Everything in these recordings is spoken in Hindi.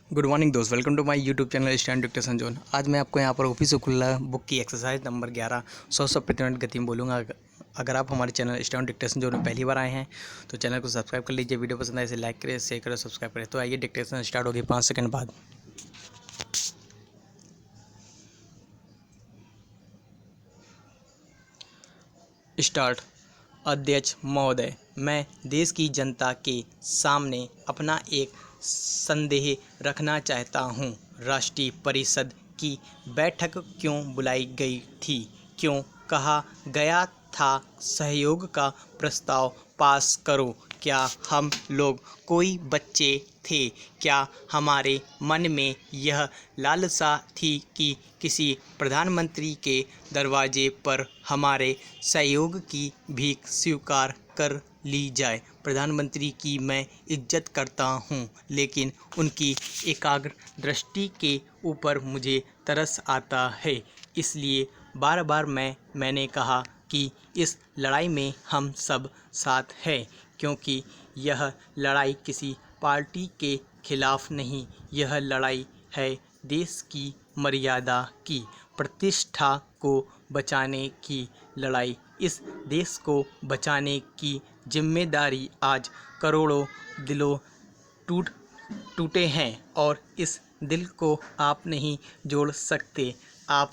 गुड मॉर्निंग दोस्त, welcome to my YouTube channel stand dictation zone. आज मैं आपको यहाँ पर ऑफिस से खुला बुक की एक्सरसाइज नंबर 11 100 प्रति मिनट गति में बोलूँगा। अगर आप हमारे चैनल स्टैंड डिक्टेशन जोन में पहली बार आए हैं तो चैनल को सब्सक्राइब कर लीजिए। वीडियो पसंद आए इसे लाइक करें, शेयर करें, सब्सक्राइब करें। तो आइए डिक्टेशन स्टार्ट होगी 5 सेकंड बाद। स्टार्ट। अध्यक्ष महोदय, मैं देश की जनता के सामने अपना एक संदेह रखना चाहता हूँ। राष्ट्रीय परिषद की बैठक क्यों बुलाई गई थी? क्यों कहा गया था सहयोग का प्रस्ताव पास करो? क्या हम लोग कोई बच्चे थे? क्या हमारे मन में यह लालसा थी कि किसी प्रधानमंत्री के दरवाजे पर हमारे सहयोग की भीख स्वीकार कर ली जाए? प्रधानमंत्री की मैं इज्जत करता हूं, लेकिन उनकी एकाग्र दृष्टि के ऊपर मुझे तरस आता है। इसलिए बार बार मैंने कहा कि इस लड़ाई में हम सब साथ हैं, क्योंकि यह लड़ाई किसी पार्टी के खिलाफ नहीं, यह लड़ाई है देश की मर्यादा की, प्रतिष्ठा को बचाने की लड़ाई। इस देश को बचाने की जिम्मेदारी आज करोड़ों दिलों टूटे हैं और इस दिल को आप नहीं जोड़ सकते। आप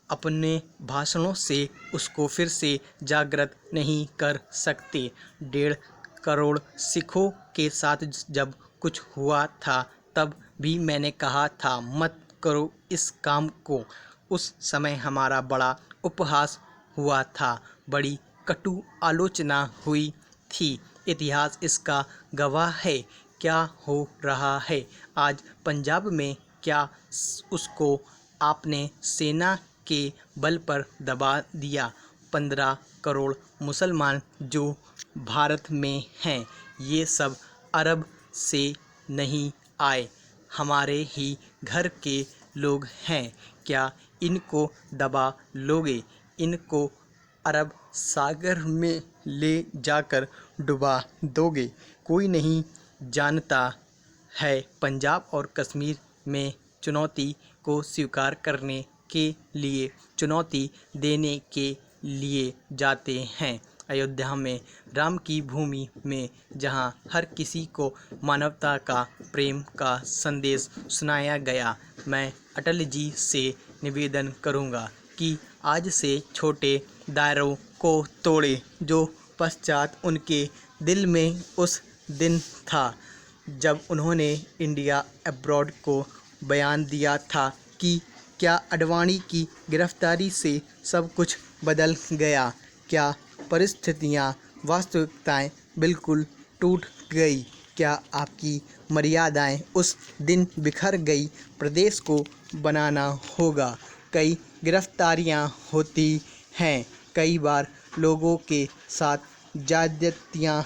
अपने भाषणों से उसको फिर से जागृत नहीं कर सकते। 1.5 करोड़ सिखों के साथ जब कुछ हुआ था तब भी मैंने कहा था मत करो इस काम को। उस समय हमारा बड़ा उपहास हुआ था, बड़ी कटु आलोचना हुई थी। इतिहास इसका गवाह है। क्या हो रहा है आज पंजाब में? क्या उसको आपने सेना के बल पर दबा दिया? 15 करोड़ मुसलमान जो भारत में हैं, ये सब अरब से नहीं आए, हमारे ही घर के लोग हैं। क्या इनको दबा लोगे? इनको अरब सागर में ले जाकर डुबा दोगे? कोई नहीं जानता है पंजाब और कश्मीर में चुनौती को स्वीकार करने के लिए, चुनौती देने के लिए जाते हैं। अयोध्या में राम की भूमि में जहां हर किसी को मानवता का, प्रेम का संदेश सुनाया गया, मैं अटल जी से निवेदन करूंगा कि आज से छोटे दायरों को तोड़े। जो पश्चात उनके दिल में उस दिन था जब उन्होंने इंडिया अब्रॉड को बयान दिया था कि क्या आडवाणी की गिरफ्तारी से सब कुछ बदल गया? क्या परिस्थितियां, वास्तविकताएं बिल्कुल टूट गई? क्या आपकी मर्यादाएं उस दिन बिखर गई? प्रदेश को बनाना होगा। कई गिरफ्तारियां होती हैं, कई बार लोगों के साथ ज्यादतियां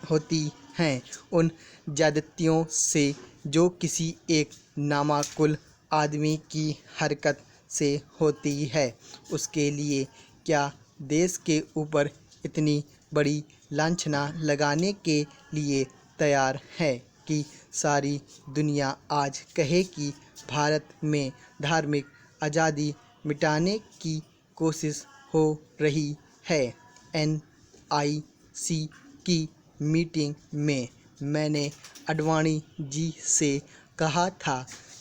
होती हैं। उन ज्यादतियों से जो किसी एक नामाकुल आदमी की हरकत से होती है, उसके लिए क्या देश के ऊपर इतनी बड़ी लांछना लगाने के लिए तैयार है कि सारी दुनिया आज कहे कि भारत में धार्मिक आज़ादी मिटाने की कोशिश हो रही है? NIC की मीटिंग में मैंने आडवाणी जी से कहा था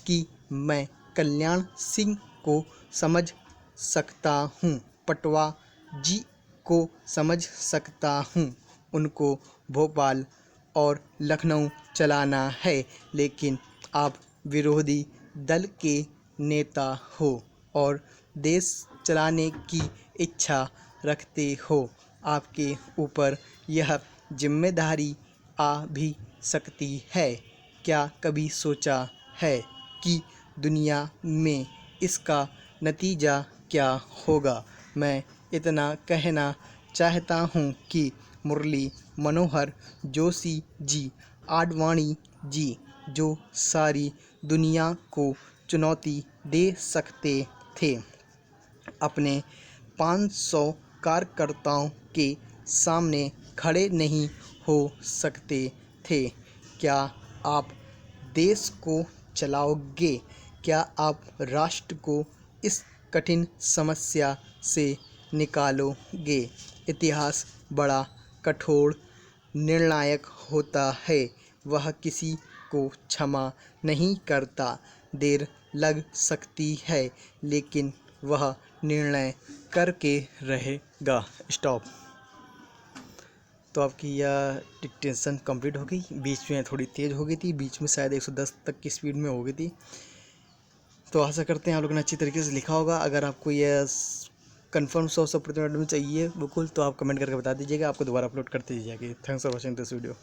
कि मैं कल्याण सिंह को समझ सकता हूँ, पटवा जी को समझ सकता हूँ, उनको भोपाल और लखनऊ चलाना है, लेकिन आप विरोधी दल के नेता हो और देश चलाने की इच्छा रखते हो। आपके ऊपर यह जिम्मेदारी आ भी सकती है। क्या कभी सोचा है कि दुनिया में इसका नतीजा क्या होगा? मैं इतना कहना चाहता हूँ कि मुरली मनोहर जोशी जी, आडवाणी जी, जो सारी दुनिया को चुनौती दे सकते थे, अपने 500 कार्यकर्ताओं के सामने खड़े नहीं हो सकते थे। क्या आप देश को चलाओगे? क्या आप राष्ट्र को इस कठिन समस्या से निकालोगे? इतिहास बड़ा कठोर, निर्णायक होता है। वह किसी को क्षमा नहीं करता। देर लग सकती है, लेकिन वह निर्णय करके रहेगा। स्टॉप। तो आपकी यह डिक्टेशन कंप्लीट हो गई। बीच में थोड़ी तेज़ हो गई थी, बीच में शायद 110 तक की स्पीड में हो गई थी। तो आशा करते हैं आप लोगों ने अच्छी तरीके से लिखा होगा। अगर आपको यह कंफर्म 100% में चाहिए बिल्कुल, तो आप कमेंट करके बता दीजिएगा, आपको दोबारा अपलोड करते दीजिएगा। Thanks for watching this video.